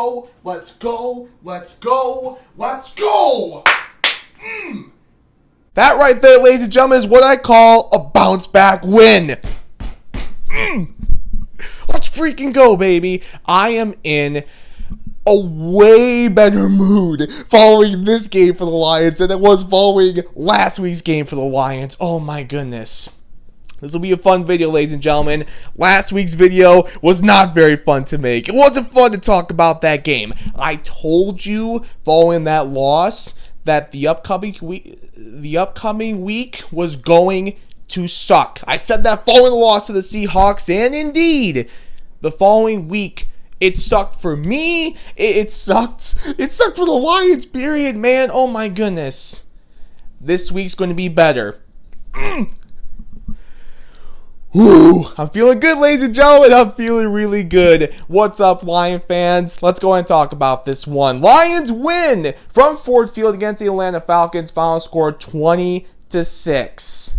go, let's go, let's go, let's go! That right there, ladies and gentlemen, is what I call a bounce back win. Let's freaking go, baby. I am in a way better mood following this game for the Lions than it was following last week's game for the Lions. Oh my goodness. This will be a fun video, ladies and gentlemen. Last week's video was not very fun to make. It wasn't fun to talk about that game. I told you following that loss that the upcoming week was going to suck. I said that following the loss to the Seahawks, and indeed, the following week, it sucked for me. It sucked. It sucked for the Lions, period, man. Oh my goodness. This week's going to be better. Woo, I'm feeling good, ladies and gentlemen. I'm feeling really good. What's up, Lion fans? Let's go ahead and talk about this one. Lions win from Ford Field against the Atlanta Falcons. Final score 20-6.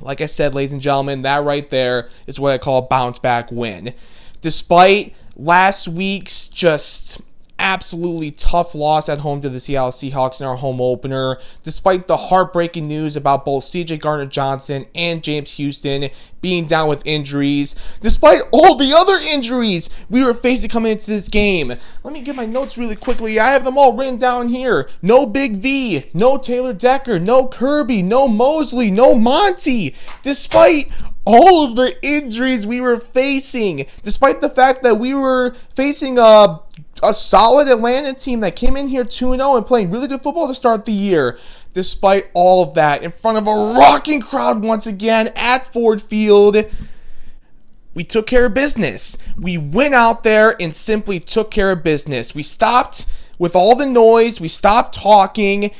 Like I said, ladies and gentlemen, that right there is what I call a bounce back win. Despite last week's just absolutely tough loss at home to the Seattle Seahawks in our home opener, despite the heartbreaking news about both C.J. Gardner-Johnson and James Houston being down with injuries, despite all the other injuries we were facing coming into this game. Let me get my notes really quickly. I have them all written down here. No Big V, no Taylor Decker, no Kirby, no Mosley, no Monty. Despite all of the injuries we were facing, despite the fact that we were facing a solid Atlanta team that came in here 2-0 and playing really good football to start the year. Despite all of that, in front of a rocking crowd once again at Ford Field, we took care of business. We went out there and simply took care of business. We stopped with all the noise. We stopped talking.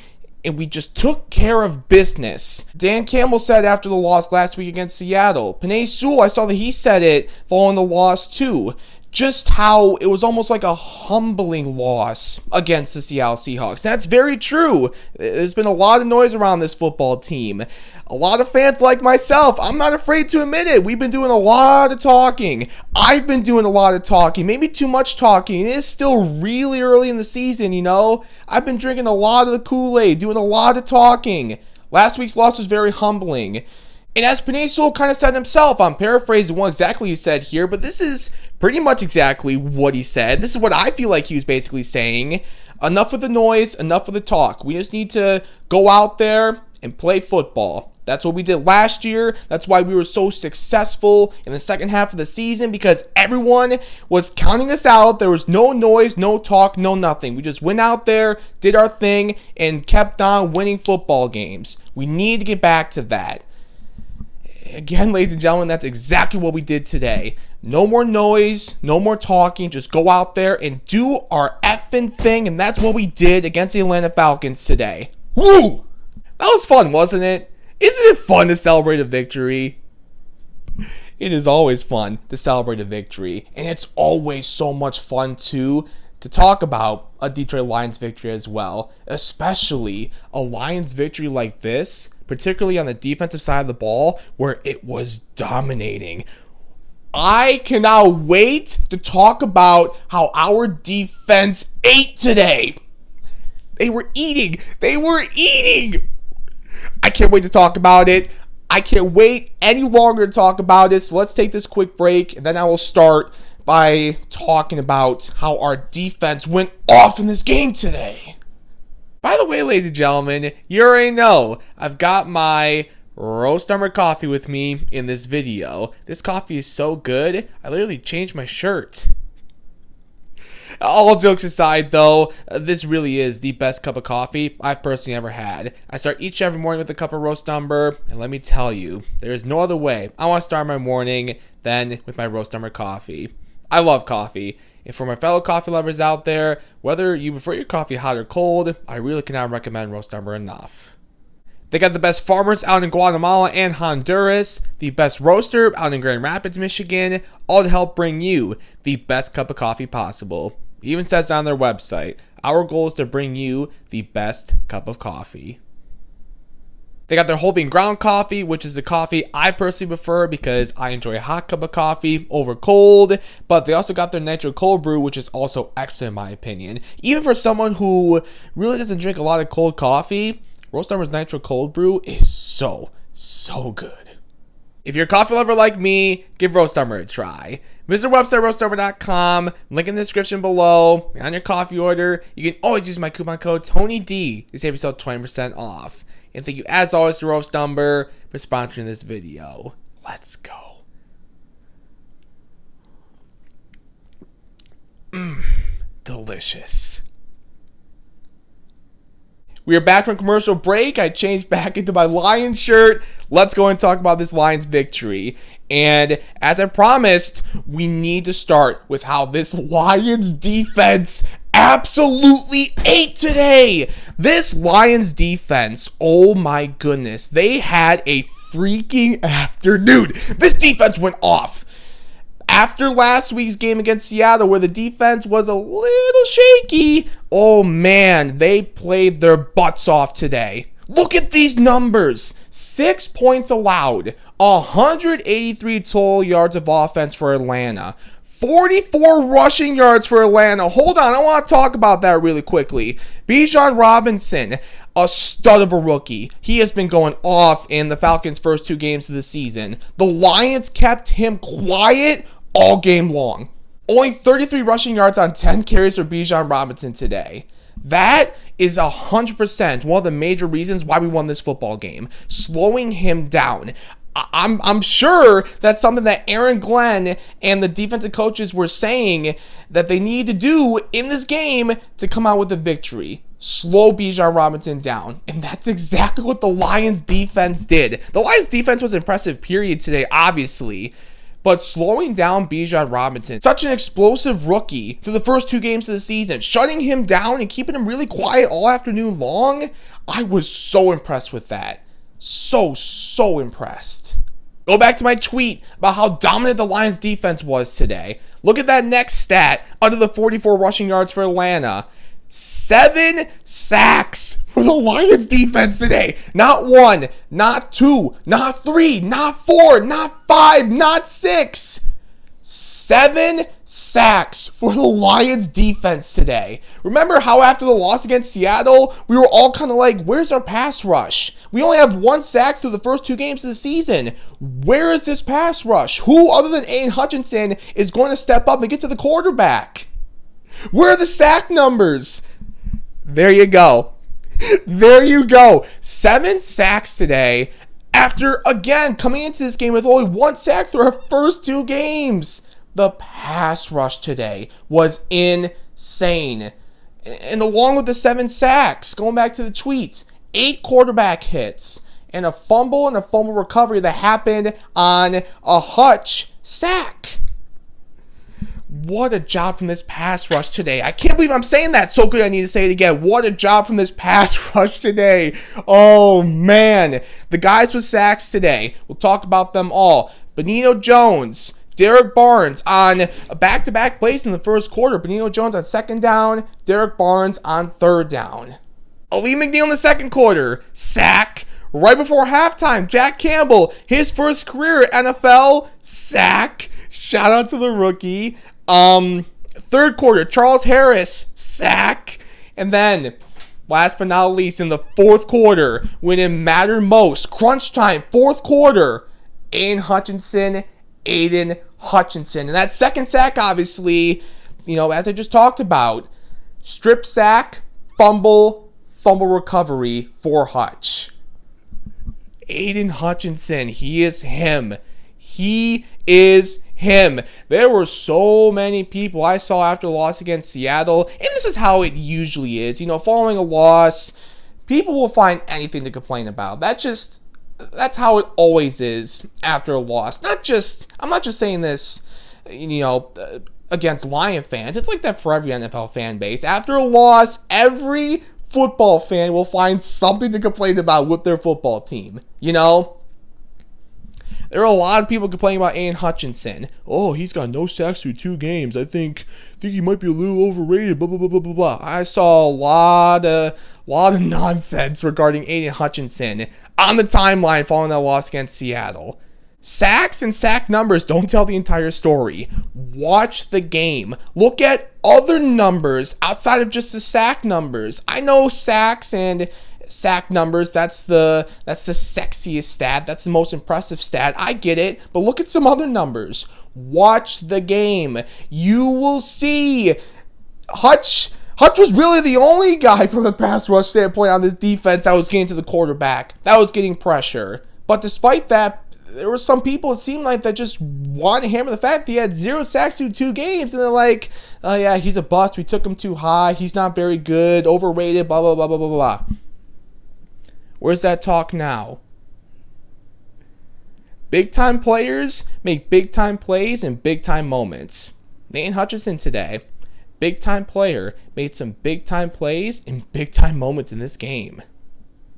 And we just took care of business. Dan Campbell said after the loss last week against Seattle. Penei Sewell, I saw that he said it following the loss too. Just how it was almost like a humbling loss against the Seattle Seahawks. That's very true. There's been a lot of noise around this football team. A lot of fans like myself, I'm not afraid to admit it. We've been doing a lot of talking. I've been doing a lot of talking. Maybe too much talking. It is still really early in the season, you know. I've been drinking a lot of the Kool-Aid, doing a lot of talking. Last week's loss was very humbling. And as Penei Sewell kind of said himself, I'm paraphrasing what exactly he said here, but this is pretty much exactly what he said. This is what I feel like he was basically saying. Enough of the noise, enough of the talk. We just need to go out there and play football. That's what we did last year. That's why we were so successful in the second half of the season, because everyone was counting us out. There was no noise, no talk, no nothing. We just went out there, did our thing, and kept on winning football games. We need to get back to that. Again, ladies and gentlemen, that's exactly what we did today. No more noise, no more talking. Just go out there and do our effing thing, and that's what we did against the Atlanta Falcons today. Woo! That was fun, wasn't it? Isn't it fun to celebrate a victory? It is always fun to celebrate a victory, and it's always so much fun, too, to talk about a Detroit Lions victory as well, especially a Lions victory like this, particularly on the defensive side of the ball, where it was dominating. I cannot wait to talk about how our defense ate today. They were eating. I can't wait to talk about it. I can't wait any longer to talk about it. So let's take this quick break, and then I will start by talking about how our defense went off in this game today. By the way, ladies and gentlemen, you already know I've got my roast number coffee with me in this video. This coffee is so good, I literally changed my shirt. All jokes aside, though, this really is the best cup of coffee I've personally ever had. I start each and every morning with a cup of roast umber, and let me tell you, there is no other way I want to start my morning than with my roast umber coffee. I love coffee, and for my fellow coffee lovers out there, whether you prefer your coffee hot or cold, I really cannot recommend roast umber enough. They got the best farmers out in Guatemala and Honduras, the best roaster out in Grand Rapids, Michigan, all to help bring you the best cup of coffee possible. It even says on their website, our goal is to bring you the best cup of coffee. They got their whole bean ground coffee, which is the coffee I personally prefer because I enjoy a hot cup of coffee over cold. But they also got their nitro cold brew, which is also excellent in my opinion. Even for someone who really doesn't drink a lot of cold coffee, Roast Umber's nitro cold brew is so good. If you're a coffee lover like me, give Roast Umber a try. Visit our website, roastumber.com. Link in the description below. On your coffee order, you can always use my coupon code TonyD to save yourself 20% off. And thank you, as always, to Roast Umber for sponsoring this video. Let's go. Delicious. We are back from commercial break. I changed back into my Lions shirt. Let's go and talk about this Lions victory. And as I promised, we need to start with how this Lions defense absolutely ate today. This Lions defense, oh my goodness, they had a freaking afternoon. This defense went off. After last week's game against Seattle, where the defense was a little shaky, oh man, they played their butts off today. Look at these numbers. 6 points allowed, 183 total yards of offense for Atlanta, 44 rushing yards for Atlanta. Hold on, I want to talk about that really quickly. Bijan Robinson, a stud of a rookie. He has been going off in the Falcons' first 2 games of the season. The Lions kept him quiet all game long. Only 33 rushing yards on 10 carries for Bijan Robinson today. That is 100% one of the major reasons why we won this football game. Slowing him down. I'm sure that's something that Aaron Glenn and the defensive coaches were saying that they need to do in this game to come out with a victory. Slow Bijan Robinson down. And that's exactly what the Lions defense did. The Lions defense was impressive, period, today, obviously. But slowing down Bijan Robinson, such an explosive rookie through the first 2 games of the season, shutting him down and keeping him really quiet all afternoon long, I was so impressed with that. So impressed. Go back to my tweet about how dominant the Lions defense was today. Look at that next stat under the 44 rushing yards for Atlanta. 7 sacks for the Lions defense today. Not 1, not 2, not 3, not 4, not 5, not 6. 7 sacks for the Lions defense today. Remember how after the loss against Seattle, we were all kind of like, where's our pass rush? We only have 1 sack through the first 2 games of the season. Where is this pass rush? Who other than Aiden Hutchinson is going to step up and get to the quarterback? Where are the sack numbers? There you go. There you go. 7 sacks today after, again, coming into this game with only 1 sack through our first 2 games. The pass rush today was insane. And along with the 7 sacks, going back to the tweet, 8 quarterback hits and a fumble recovery that happened on a Hutch sack. What a job from this pass rush today. I can't believe I'm saying that so good I need to say it again. What a job from this pass rush today. Oh, man. The guys with sacks today, we'll talk about them all. Benito Jones, Derek Barnes on back-to-back plays in the first quarter. Benito Jones on 2nd down, Derek Barnes on 3rd down. Ali McNeil in the 2nd quarter, sack. Right before halftime, Jack Campbell, his first career NFL, sack. Shout out to the rookie. 3rd quarter, Charles Harris, sack. And then, last but not least, in the 4th quarter, when it mattered most, crunch time, 4th quarter, Aiden Hutchinson. And that 2nd sack, obviously, as I just talked about, strip sack, fumble recovery for Hutch. Aiden Hutchinson, he is him. He is him. There were so many people I saw after the loss against Seattle, and this is how it usually is. Following a loss, people will find anything to complain about. That's how it always is after a loss. I'm not just saying this, against Lion fans. It's like that for every NFL fan base. After a loss, every football fan will find something to complain about with their football team. There are a lot of people complaining about Aiden Hutchinson. Oh, he's got no sacks through 2 games. I think he might be a little overrated, blah, blah, blah, blah, blah, blah. I saw a lot a lot of nonsense regarding Aiden Hutchinson on the timeline following that loss against Seattle. Sacks and sack numbers don't tell the entire story. Watch the game. Look at other numbers outside of just the sack numbers. I know sacks and sack numbers, that's the sexiest stat. That's the most impressive stat. I get it. But look at some other numbers. Watch the game. You will see Hutch was really the only guy from a pass rush standpoint on this defense that was getting to the quarterback, that was getting pressure. But despite that, there were some people, it seemed like, that just want to hammer the fact that he had 0 sacks through 2 games. And they're like, oh yeah, he's a bust. We took him too high. He's not very good. Overrated, blah, blah, blah, blah, blah, blah. Where's that talk now? Big-time players make big-time plays in big-time moments. Aiden Hutchinson today, big-time player, made some big-time plays in big-time moments in this game.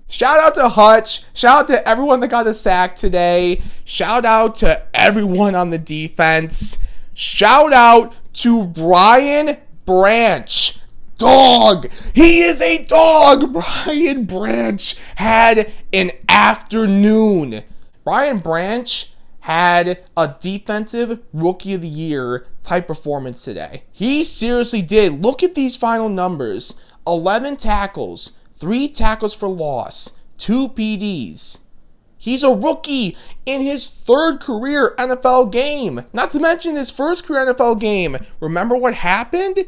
Shout out to Hutch. Shout out to everyone that got a sack today. Shout out to everyone on the defense. Shout out to Brian Branch. Dog. He is a dog. Brian Branch had an afternoon. Brian Branch had a defensive rookie of the year type performance today. He seriously did. Look at these final numbers. 11 tackles. 3 tackles for loss, 2 PDs. He's a rookie in his 3rd career NFL game. Not to mention his 1st career NFL game. Remember what happened?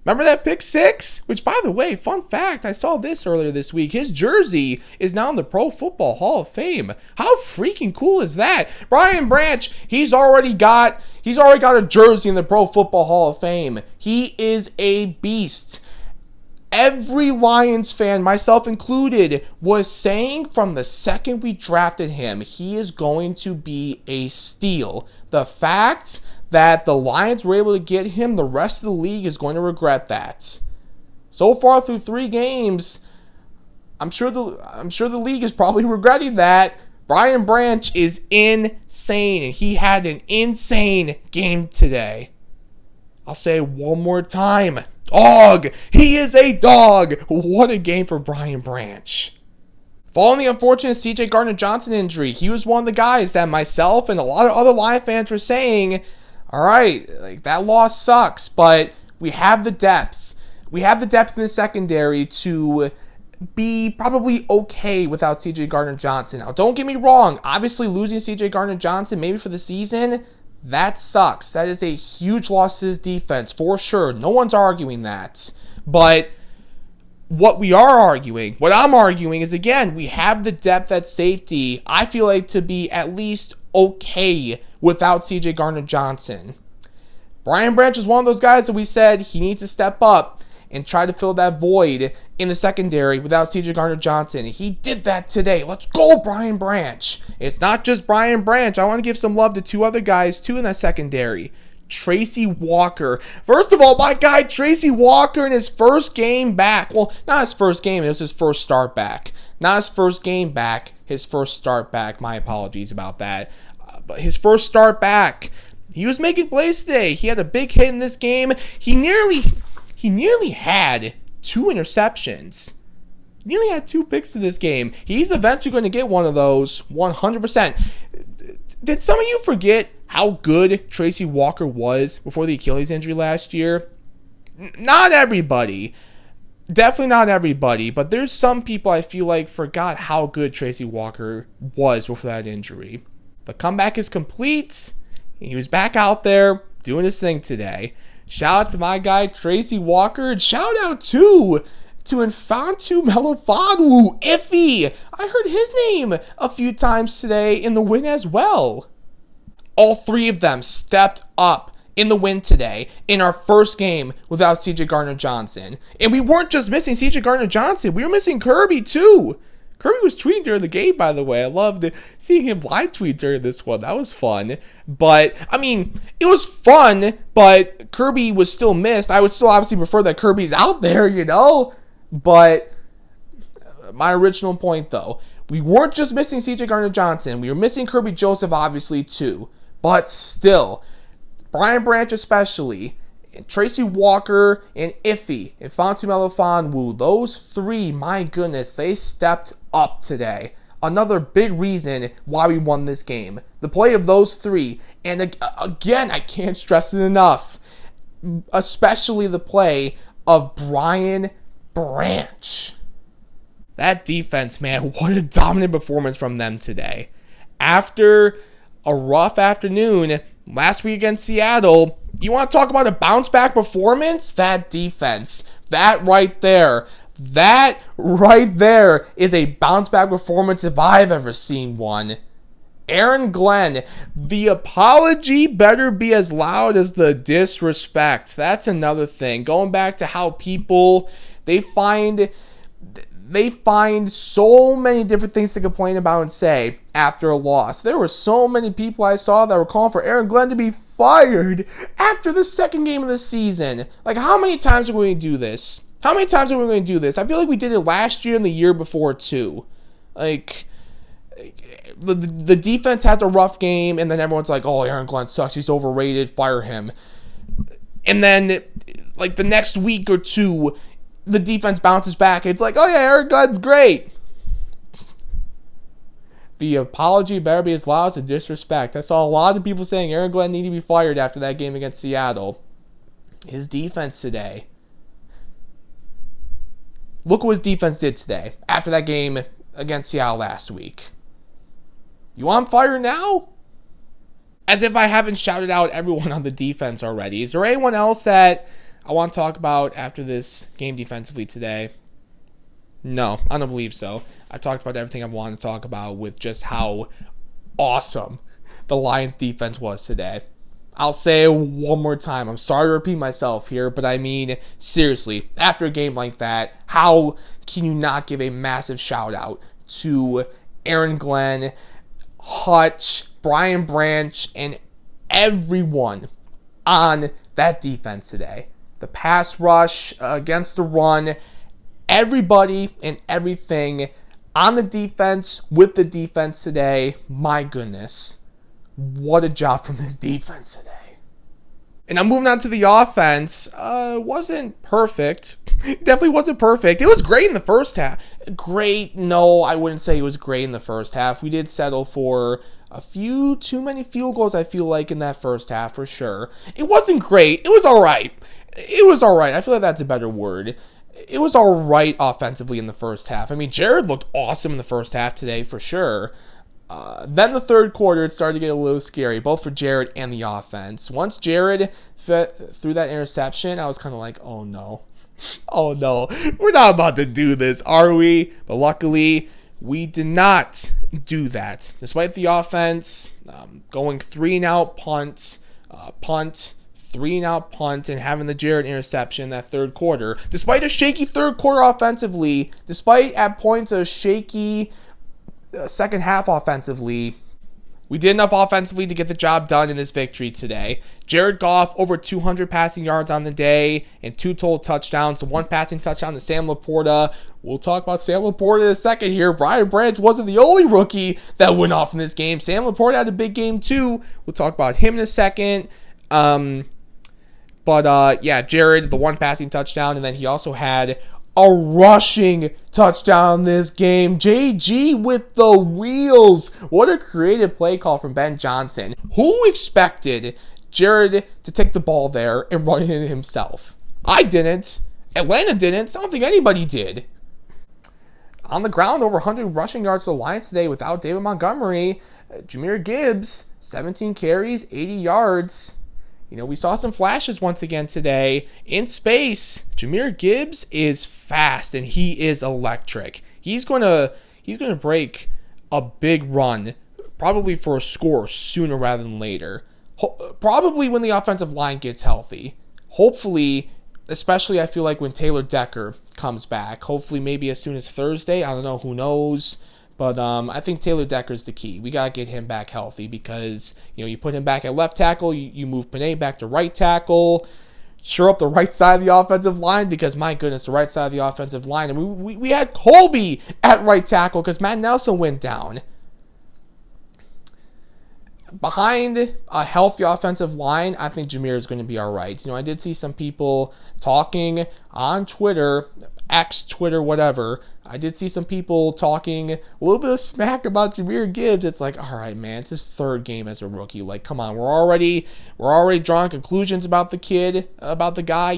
Remember that pick 6? Which, by the way, fun fact, I saw this earlier this week. His jersey is now in the Pro Football Hall of Fame. How freaking cool is that? Brian Branch, he's already got a jersey in the Pro Football Hall of Fame. He is a beast. Every Lions fan, myself included, was saying from the second we drafted him, he is going to be a steal. The fact that the Lions were able to get him, the rest of the league is going to regret that. So far through 3 games, I'm sure the league is probably regretting that. Brian Branch is insane, and he had an insane game today. I'll say it one more time. Dog! He is a dog! What a game for Brian Branch. Following the unfortunate C.J. Gardner-Johnson injury, he was one of the guys that myself and a lot of other Lion fans were saying, alright, like that loss sucks, but we have the depth. We have the depth in the secondary to be probably okay without C.J. Gardner-Johnson. Now, don't get me wrong. Obviously, losing C.J. Gardner-Johnson maybe for the season, that sucks. That is a huge loss to his defense, for sure. No one's arguing that. But what I'm arguing is, again, we have the depth at safety, I feel like, to be at least okay without C.J. Gardner-Johnson. Brian Branch is one of those guys that we said he needs to step up and try to fill that void in the secondary without C.J. Gardner-Johnson. He did that today. Let's go, Brian Branch. It's not just Brian Branch. I want to give some love to 2 other guys, too, in that secondary. Tracy Walker. First of all, my guy Tracy Walker in his first game back. Well, not his first game. It was his first start back. Not his first game back. His first start back. My apologies about that. But his first start back. He was making plays today. He had a big hit in this game. He nearly had 2 interceptions. Nearly had 2 picks in this game. He's eventually going to get one of those, 100%. Did some of you forget how good Tracy Walker was before the Achilles injury last year? Not everybody. Definitely not everybody. But there's some people I feel like forgot how good Tracy Walker was before that injury. The comeback is complete. He was back out there doing his thing today. Shout out to my guy Tracy Walker, and shout out to Infantu Melifonwu, Iffy. I heard his name a few times today in the win as well. All 3 of them stepped up in the win today in our first game without C.J. Gardner-Johnson. And we weren't just missing C.J. Gardner-Johnson, we were missing Kirby too. Kirby was tweeting during the game, by the way. I loved seeing him live tweet during this one. That was fun. But, I mean, it was fun, but Kirby was still missed. I would still obviously prefer that Kirby's out there, you know? But my original point, though, we weren't just missing C.J. Gardner-Johnson. We were missing Kirby Joseph, obviously, too. But still, Brian Branch especially, Tracy Walker, and Iffy, and Fontu Melifonwu, those three, my goodness, they stepped up today. Another big reason why we won this game. The play of those three. And again, I can't stress it enough. Especially the play of Brian Branch. That defense, man, what a dominant performance from them today. After a rough afternoon last week against Seattle, you want to talk about a bounce back performance? That defense, that right there is a bounce back performance if I've ever seen one. Aaron Glenn, the apology better be as loud as the disrespect. That's another thing. Going back to how people, they find so many different things to complain about and say after a loss. There were so many people I saw that were calling for Aaron Glenn to be fired after the second game of the season. Like, how many times are we going to do this? I feel like we did it last year and the year before too. Like, the defense has a rough game, and then everyone's like, oh, Aaron Glenn sucks, he's overrated, fire him. And then, like, the next week or two, the defense bounces back. It's like, oh yeah, Aaron Glenn's great. The apology better be as loud as the disrespect. I saw a lot of people saying Aaron Glenn needed to be fired after that game against Seattle. His defense today. Look what his defense did today after that game against Seattle last week. You want him fired now? As if I haven't shouted out everyone on the defense already. Is there anyone else that I want to talk about after this game defensively today? No, I don't believe so. I talked about everything I wanted to talk about with just how awesome the Lions defense was today. I'll say it one more time. I'm sorry to repeat myself here, but I mean, seriously, after a game like that, how can you not give a massive shout out to Aaron Glenn, Hutch, Brian Branch, and everyone on that defense today? The pass rush against the run, everybody and everything on the defense with the defense today. My goodness, what a job from this defense today. And I'm moving on to the offense. Wasn't perfect. It definitely wasn't perfect. It was great in the first half. Great, no, I wouldn't say it was great in the first half. We did settle for a few too many field goals, I feel like, in that first half for sure. It wasn't great. It was all right. I feel like that's a better word. It was all right offensively in the first half. I mean, Jared looked awesome in the first half today for sure. Then the third quarter, it started to get a little scary, both for Jared and the offense. Once Jared threw that interception, I was kind of like, oh no, we're not about to do this, are we? But luckily, we did not do that. Despite the offense going 3-and-out punt, 3-and-out punt, and having the Jared interception that third quarter. Despite a shaky third quarter offensively, despite at points a shaky second half offensively, we did enough offensively to get the job done in this victory today. Jared Goff over 200 passing yards on the day and 2 total touchdowns. So 1 passing touchdown to Sam Laporta. We'll talk about Sam Laporta in a second here. Brian Branch wasn't the only rookie that went off in this game. Sam Laporta had a big game too. We'll talk about him in a second. Jared, the 1 passing touchdown, and then he also had a rushing touchdown this game. JG with the wheels. What a creative play call from Ben Johnson. Who expected Jared to take the ball there and run it in himself? I didn't. Atlanta didn't. I don't think anybody did. On the ground, over 100 rushing yards to the Lions today without David Montgomery. Jahmyr Gibbs, 17 carries, 80 yards. You know, we saw some flashes once again today. In space, Jahmyr Gibbs is fast and he is electric. He's gonna break a big run, probably for a score sooner rather than later. Probably when the offensive line gets healthy. Hopefully, especially I feel like when Taylor Decker comes back. Hopefully maybe as soon as Thursday. I don't know, who knows. But I think Taylor Decker's the key. We got to get him back healthy because, you know, you put him back at left tackle, you move Panay back to right tackle, shore up the right side of the offensive line because, my goodness, the right side of the offensive line. And we had Colby at right tackle because Matt Nelson went down. behind a healthy offensive line, I think Jameer is going to be all right. I did see some people talking on Twitter, X, Twitter, whatever. I did see some people talking a little bit of smack about Jameer Gibbs. It's like, all right, man, it's his third game as a rookie. Like, come on, we're already drawing conclusions about the kid, about the guy,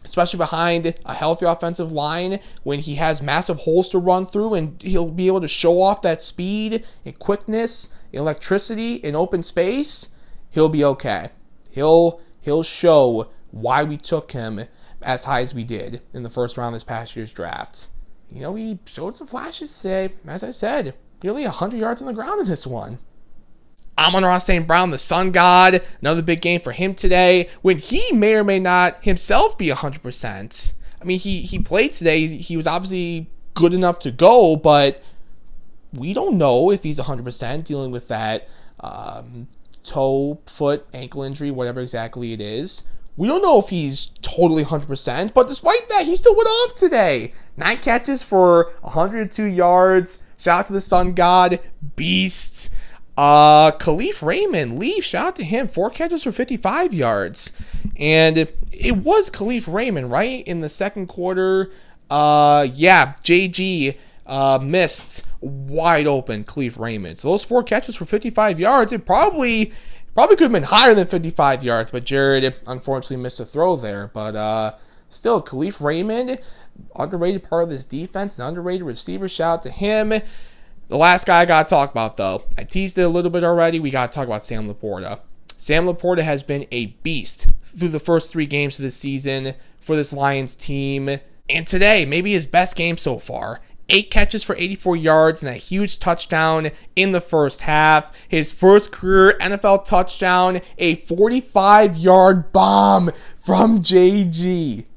especially behind a healthy offensive line when he has massive holes to run through, and he'll be able to show off that speed and quickness, electricity in open space. He'll be okay. He'll show why we took him as high as we did in the first round this past year's draft. He showed some flashes today. As I said, nearly 100 yards on the ground in this one. Amon-Ra St. Brown, the sun god, another big game for him today, when he may or may not himself be 100%. I mean, he played today. He was obviously good enough to go, but we don't know if he's 100% dealing with that toe, foot, ankle injury, whatever exactly it is. We don't know if he's totally 100%, but despite that, he still went off today. 9 catches for 102 yards. Shout out to the sun god, beast. Khalif Raymond, Leaf, shout out to him. 4 catches for 55 yards. And it was Khalif Raymond, right? In the second quarter, JG missed wide open Khalif Raymond. So those 4 catches for 55 yards, it probably could have been higher than 55 yards, but Jared unfortunately missed a throw there. But still, Khalif Raymond, underrated part of this defense, an underrated receiver. Shout out to him. The last guy I got to talk about, though, I teased it a little bit already. We got to talk about Sam Laporta. Sam Laporta has been a beast through the first 3 games of the season for this Lions team. And today, maybe his best game so far. 8 catches for 84 yards and a huge touchdown in the first half. His first career NFL touchdown, a 45-yard bomb from JG.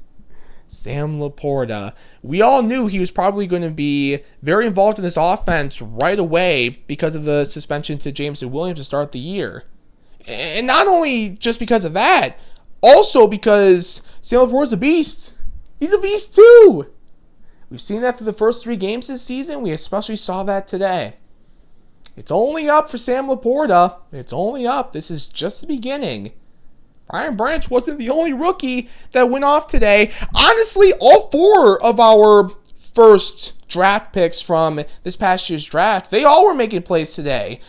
Sam Laporta. We all knew he was probably going to be very involved in this offense right away because of the suspension to Jameson Williams to start the year. And not only just because of that, also because Sam Laporta's a beast. He's a beast too. We've seen that through the first 3 games this season. We especially saw that today. It's only up for Sam Laporta. It's only up. This is just the beginning. Brian Branch wasn't the only rookie that went off today. Honestly, all 4 of our first draft picks from this past year's draft, they all were making plays today.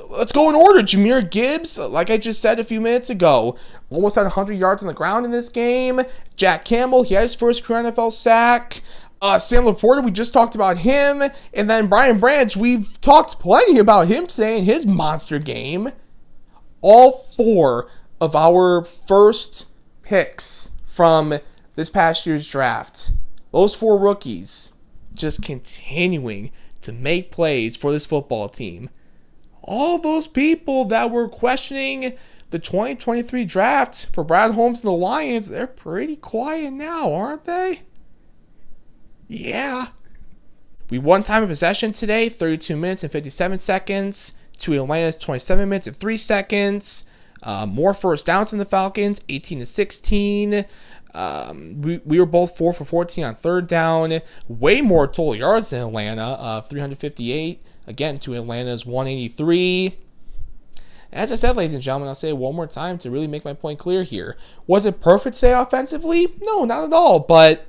Let's go in order. Jameer Gibbs, like I just said a few minutes ago, almost had 100 yards on the ground in this game. Jack Campbell, he had his first career NFL sack. Sam Laporta, we just talked about him. And then Brian Branch, we've talked plenty about him today in his monster game. All 4 of our first picks from this past year's draft, those 4 rookies, just continuing to make plays for this football team. All those people that were questioning the 2023 draft for Brad Holmes and the Lions, they're pretty quiet now, aren't they? Yeah. We won time of possession today, 32 minutes and 57 seconds to Atlanta's 27 minutes and 3 seconds. More first downs than the Falcons, 18 to 16. We were both 4 for 14 on third down. Way more total yards than Atlanta, 358. Again, to Atlanta's 183. As I said, ladies and gentlemen, I'll say it one more time to really make my point clear here. Was it perfect today offensively? No, not at all. But,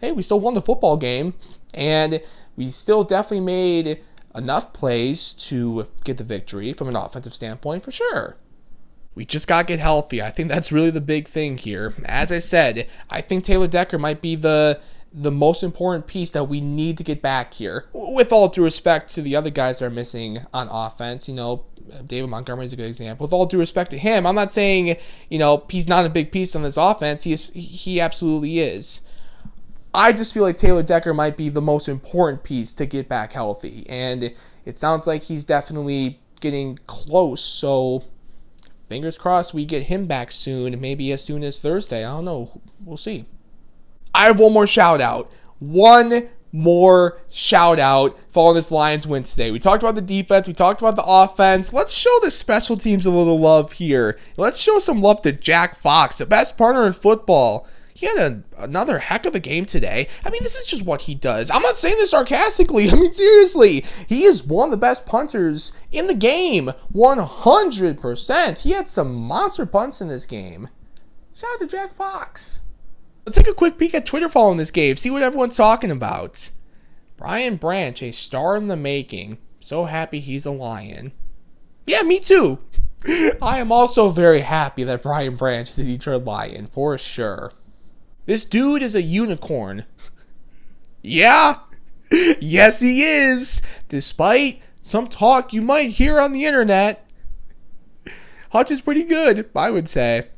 hey, we still won the football game. And we still definitely made enough plays to get the victory from an offensive standpoint, for sure. We just got to get healthy. I think that's really the big thing here. As I said, I think Taylor Decker might be the most important piece that we need to get back here. With all due respect to the other guys that are missing on offense, David Montgomery is a good example. With all due respect to him, I'm not saying, he's not a big piece on this offense. He absolutely is. I just feel like Taylor Decker might be the most important piece to get back healthy. And it sounds like he's definitely getting close. So fingers crossed we get him back soon, maybe as soon as Thursday. I don't know. We'll see. I have one more shout out. One more shout out following this Lions win today. We talked about the defense. We talked about the offense. Let's show the special teams a little love here. Let's show some love to Jack Fox, the best partner in football. he had another heck of a game today. I mean, this is just what he does. I'm not saying this sarcastically. I mean, seriously. He is one of the best punters in the game. 100%. He had some monster punts in this game. Shout out to Jack Fox. Let's take a quick peek at Twitter following this game. See what everyone's talking about. Brian Branch, a star in the making. So happy he's a Lion. Yeah, me too. I am also very happy that Brian Branch is a Detroit Lion, for sure. This dude is a unicorn. Yeah. Yes, he is. Despite some talk you might hear on the internet. Hutch is pretty good, I would say.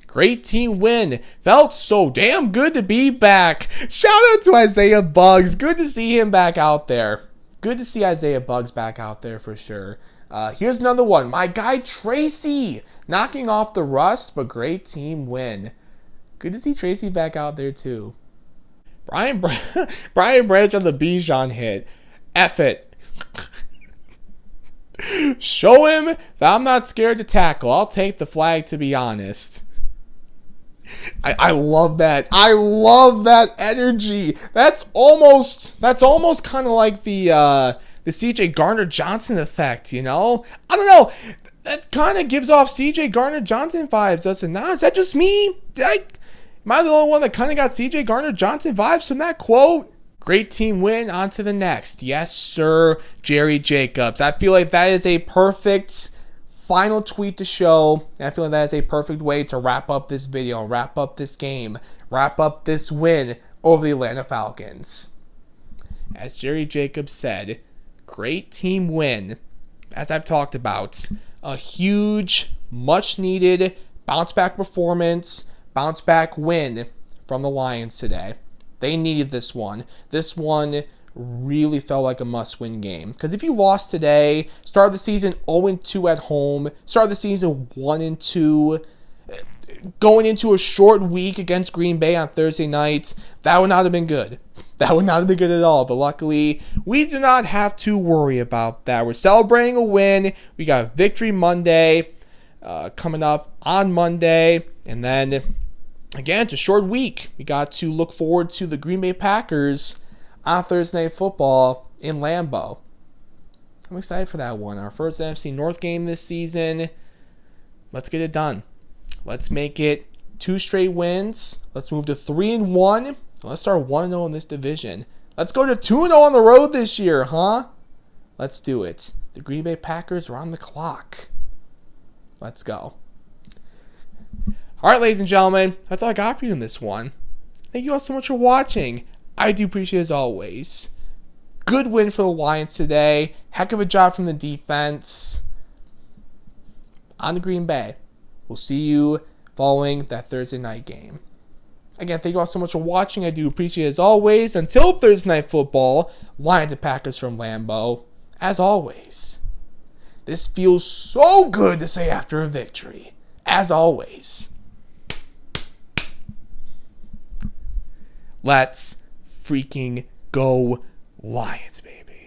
Great team win. Felt so damn good to be back. Shout out to Isaiah Buggs. Good to see him back out there. Good to see Isaiah Buggs back out there for sure. Here's another one. My guy Tracy knocking off the rust, but great team win. Good to see Tracy back out there too. Brian Branch on the Bijan hit. F it. Show him that I'm not scared to tackle. I'll take the flag, to be honest. I love that. I love that energy. That's almost kind of like the CJ Gardner-Johnson effect, you know? I don't know. That kind of gives off CJ Gardner-Johnson vibes, doesn't it? Nah, is that just me? Am I the only one that kind of got CJ Gardner-Johnson vibes from that quote? Great team win, on to the next. Yes, sir, Jerry Jacobs. I feel like that is a perfect final tweet to show. I feel like that is a perfect way to wrap up this video, wrap up this game, wrap up this win over the Atlanta Falcons. As Jerry Jacobs said, great team win. As I've talked about, a huge, much needed bounce back performance, bounce back win from the Lions today. They needed this one. This one really felt like a must-win game. Because if you lost today, start the season 0-2 at home, start the season 1-2, going into a short week against Green Bay on Thursday night, that would not have been good. That would not have been good at all. But luckily, we do not have to worry about that. We're celebrating a win. We got Victory Monday coming up on Monday. And then, again, it's a short week. We got to look forward to the Green Bay Packers on Thursday Night Football in Lambeau. I'm excited for that one. Our first NFC North game this season. Let's get it done. Let's make it 2 straight wins. Let's move to 3-1. Let's start 1-0 in this division. Let's go to 2-0 on the road this year, huh? Let's do it. The Green Bay Packers are on the clock. Let's go. All right, ladies and gentlemen, that's all I got for you in this one. Thank you all so much for watching. I do appreciate it as always. Good win for the Lions today. Heck of a job from the defense. On to Green Bay. We'll see you following that Thursday night game. Again, thank you all so much for watching. I do appreciate it as always. Until Thursday Night Football, Lions and Packers from Lambeau. As always, this feels so good to say after a victory. As always, let's freaking go Lions, baby.